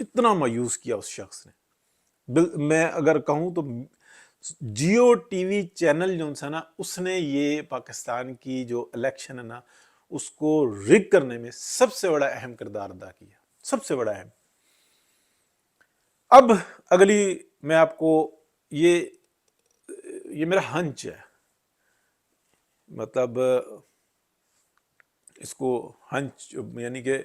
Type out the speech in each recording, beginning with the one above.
اتنا مایوس کیا اس شخص نے. میں اگر کہوں تو جیو ٹی وی چینل جو تھا نا, اس نے یہ پاکستان کی جو الیکشن ہے نا اس کو رگ کرنے میں سب سے بڑا اہم کردار ادا کیا, سب سے بڑا اہم. اب اگلی میں آپ کو یہ میرا ہنچ ہے, مطلب اس کو ہنچ یعنی کہ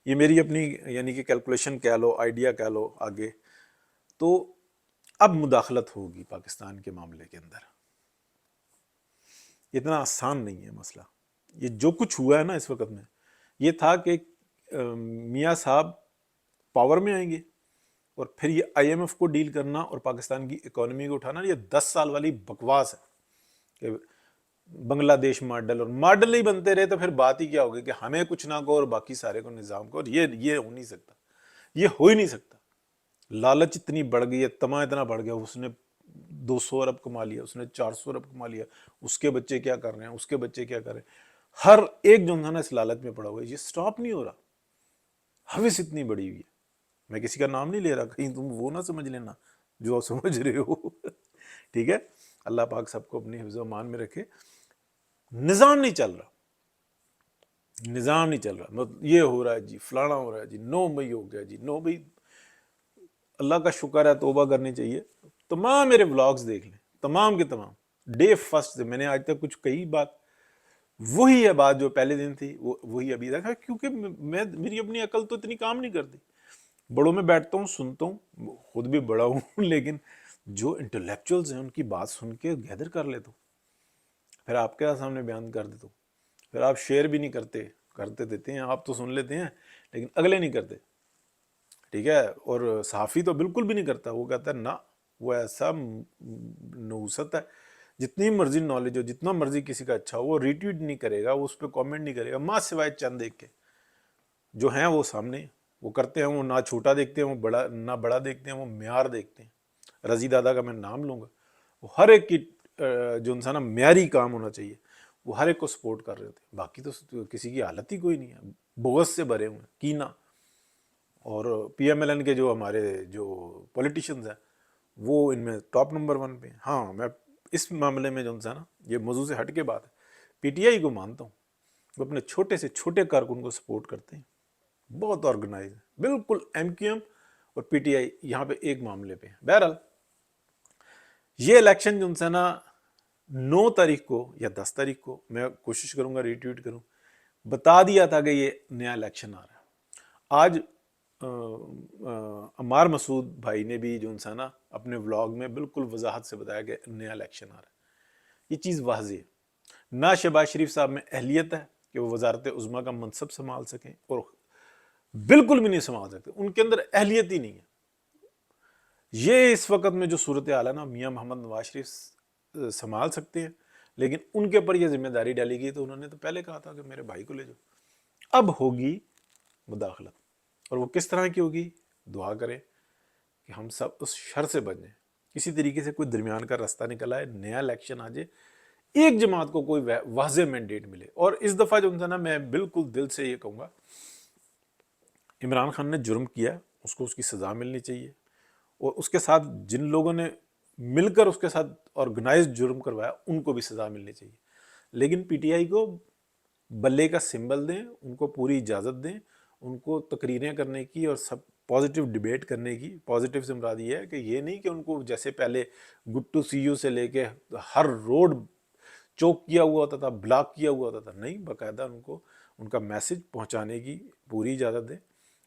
یہ میری اپنی یعنی کہ کیلکولیشن کہہ لو, آئیڈیا کہہ لو آگے. تو اب مداخلت ہوگی پاکستان کے معاملے کے اندر. اتنا آسان نہیں ہے مسئلہ. یہ جو کچھ ہوا ہے نا اس وقت میں, یہ تھا کہ میاں صاحب پاور میں آئیں گے اور پھر یہ آئی ایم ایف کو ڈیل کرنا اور پاکستان کی اکانومی کو اٹھانا. یہ 10 سال والی بکواس ہے کہ بنگلہ دیش ماڈل, اور ماڈل ہی بنتے رہے تو پھر بات ہی کیا ہوگی کہ ہمیں کچھ نہ کو اور باقی سارے کو نظام کو. اور یہ ہو نہیں سکتا, یہ ہو ہی نہیں سکتا. لالچ اتنی بڑھ گئی ہے, تما اتنا بڑھ گیا. اس نے 200 ارب کما لیا, اس نے 400 ارب کما لیا, اس کے بچے کیا کر رہے ہیں, اس کے بچے کیا کر رہے ہیں. ہر ایک جو نا اس لالچ میں پڑا ہوا ہے, یہ سٹاپ نہیں ہو رہا. حوث اتنی بڑی ہوئی ہے. میں کسی کا نام نہیں لے رہا, کہیں تم وہ نہ سمجھ لینا جو آپ سمجھ رہے ہو. ٹھیک ہے, اللہ پاک سب کو اپنی حفظ و امان میں رکھے. نظام نہیں چل رہا, نظام نہیں چل رہا. یہ ہو رہا ہے جی, فلانا ہو رہا ہے جی, 9 مئی ہو گیا جی, 9 مئی. اللہ کا شکر ہے, توبہ کرنی چاہیے. تمام میرے ولاگز دیکھ لیں, تمام کے تمام, ڈے فرسٹ سے. میں نے آج تک کچھ کئی بات وہی ہے بات جو پہلے دن تھی, وہی ابھی تک ہے. کیونکہ میری اپنی عقل تو اتنی کام نہیں کرتی. بڑوں میں بیٹھتا ہوں, سنتا ہوں, خود بھی بڑا ہوں, لیکن جو انٹلیکچوئلز ہیں ان کی بات سن کے گیدر کر لیتا ہوں, پھر آپ کے سامنے بیان کر دیتا ہوں. پھر آپ شیئر بھی نہیں کرتے دیتے ہیں آپ تو سن لیتے ہیں, لیکن اگلے نہیں کرتے. ٹھیک ہے, اور صحافی تو بالکل بھی نہیں کرتا. وہ کہتا ہے نا, وہ ایسا نوست ہے, جتنی مرضی نالج ہو, جتنا مرضی کسی کا اچھا ہو, وہ ریٹویٹ نہیں کرے گا, وہ اس پہ کامنٹ نہیں کرے گا, ماں سوائے چند دیکھ کے جو ہیں وہ سامنے وہ کرتے ہیں. وہ نہ چھوٹا دیکھتے ہیں, وہ بڑا نہ بڑا دیکھتے ہیں, وہ معیار دیکھتے ہیں. رضی دادا کا میں نام لوں گا, وہ ہر ایک کی جو انسان معیاری کام ہونا چاہیے وہ ہر ایک کو سپورٹ کر رہے تھے. باقی تو کسی کی حالت ہی کوئی نہیں ہے, بغض سے بھرے ہوئے, کینہ. اور پی ایم ایل این کے جو ہمارے جو پولیٹیشنز ہیں وہ ان میں ٹاپ نمبر 1 پہ ہیں. ہاں, میں اس معاملے میں جو نا یہ موضوع سے ہٹ کے بات ہے, پی ٹی آئی کو مانتا ہوں. وہ اپنے چھوٹے سے چھوٹے کارکن کو سپورٹ کرتے ہیں, بہت آرگنائز ہے. بالکل ایم کیو ایم اور پی ٹی آئی یہاں پہ ایک معاملے پہ ہیں. بہرحال یہ الیکشن جو ہے نا 9 تاریخ کو یا 10 تاریخ کو میں کوشش کروں گا ریٹویٹ کروں, بتا دیا تھا کہ یہ نیا الیکشن آ رہا ہے. آج عمار مسعود بھائی نے بھی جو انسان اپنے ولاگ میں بالکل وضاحت سے بتایا کہ نیا الیکشن آ رہا ہے. یہ چیز واضح ہے. نہ شہباز شریف صاحب میں اہلیت ہے کہ وہ وزارت عظمیٰ کا منصب سنبھال سکیں, اور بالکل بھی نہیں سنبھال سکتے, ان کے اندر اہلیت ہی نہیں ہے. یہ اس وقت میں جو صورتحال ہے نا, میاں محمد نواز شریف سنبھال سکتے ہیں, لیکن ان کے اوپر یہ ذمہ داری ڈالی گئی تو انہوں نے تو پہلے کہا تھا کہ میرے بھائی کو لے جاؤ. اب ہوگی مداخلت, اور وہ کس طرح کی ہوگی؟ دعا کریں کہ ہم سب اس شر سے بچ جائیں, کسی طریقے سے کوئی درمیان کا راستہ نکل آئے, نیا الیکشن آ جائے, ایک جماعت کو کوئی واضح مینڈیٹ ملے. اور اس دفعہ جو ہے نا میں بالکل دل سے یہ کہوں گا, عمران خان نے جرم کیا, اس کو اس کی سزا ملنی چاہیے, اور اس کے ساتھ جن لوگوں نے مل کر اس کے ساتھ آرگنائزڈ جرم کروایا ان کو بھی سزا ملنی چاہیے. لیکن پی ٹی آئی کو بلے کا سمبل دیں, ان کو پوری اجازت دیں, ان کو تقریریں کرنے کی اور سب پازیٹیو ڈیبیٹ کرنے کی. پازیٹیو سے مراد یہ ہے کہ یہ نہیں کہ ان کو جیسے پہلے گٹو سی یو سے لے کے ہر روڈ چوک کیا ہوا ہوتا تھا, بلاک کیا ہوا ہوتا تھا. نہیں, باقاعدہ ان کو ان کا میسج پہنچانے کی پوری اجازت دیں,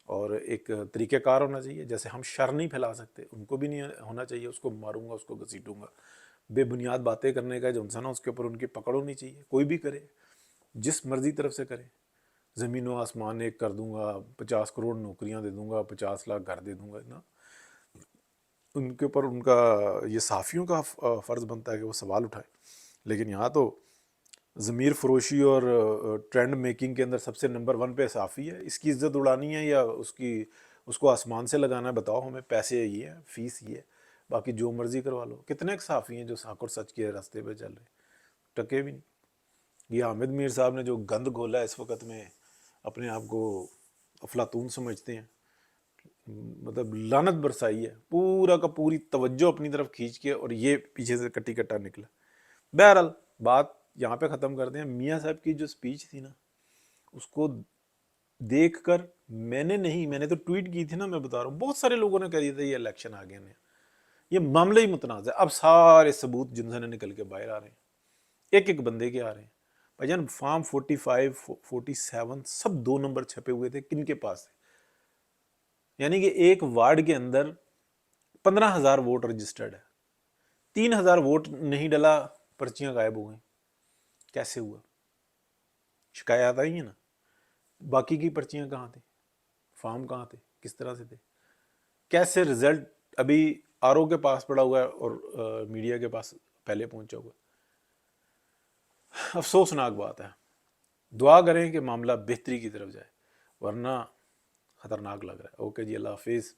اور ایک طریقہ کار ہونا چاہیے. جیسے ہم شر نہیں پھیلا سکتے, ان کو بھی نہیں ہونا چاہیے اس کو ماروں گا, اس کو گھسیٹوں گا. بے بنیاد باتیں کرنے کا جو انسان ہے اس کے اوپر ان کی پکڑ ہونی چاہیے. کوئی بھی کرے, جس مرضی طرف سے کرے, زمین و آسمان ایک کر دوں گا, 50 کروڑ نوکریاں دے دوں گا, 50 لاکھ گھر دے دوں گا, اتنا ان کے اوپر ان کا یہ صحافیوں کا فرض بنتا ہے کہ وہ سوال اٹھائے. لیکن یہاں تو ضمیر فروشی اور ٹرینڈ میکنگ کے اندر سب سے نمبر 1 پہ صحافی ہے. اس کی عزت اڑانی ہے یا اس کو آسمان سے لگانا ہے؟ بتاؤ ہمیں. پیسے یہ ہے, فیس یہ ہے, باقی جو مرضی کروا لو. کتنے صحافی ہیں جو حق اور سچ کے راستے پہ چل رہے ہیں؟ ٹکے بھی نہیں. یہ حامد میر صاحب نے جو گند گھولا ہے اس وقت میں, اپنے آپ کو افلاطون سمجھتے ہیں, مطلب لعنت برسائی ہے، پورا کا پوری توجہ اپنی طرف کھینچ کے، اور یہ پیچھے سے کٹی کٹا نکلا۔ بہرحال بات یہاں پہ ختم کرتے ہیں۔ میاں صاحب کی جو سپیچ تھی نا، اس کو دیکھ کر میں نے تو ٹویٹ کی تھی نا، میں بتا رہا ہوں بہت سارے لوگوں نے کہہ دیا تھا یہ الیکشن آ گیا، یہ معاملہ ہی متنازع ہے۔ اب سارے ثبوت جن سے نکل کے باہر آ رہے ہیں، ایک ایک بندے کے آ رہے ہیں۔ بھائی جان فارم 45 47 سب 2 نمبر چھپے ہوئے تھے، کن کے پاس تھے؟ یعنی کہ ایک وارڈ کے اندر 15,000 ووٹ رجسٹرڈ ہے، 3,000 ووٹ نہیں ڈلا، پرچیاں غائب ہو گئیں۔ کیسے ہوا؟ شکایات آئی ہیں نا، باقی کی پرچیاں کہاں تھیں؟ فارم کہاں تھے؟ کس طرح سے تھے؟ کیسے رزلٹ ابھی آر او کے پاس پڑا ہوا ہے اور میڈیا کے پاس پہلے پہنچا ہوا ہے؟ افسوسناک بات ہے۔ دعا کریں کہ معاملہ بہتری کی طرف جائے، ورنہ خطرناک لگ رہا ہے۔ اوکے جی، اللہ حافظ۔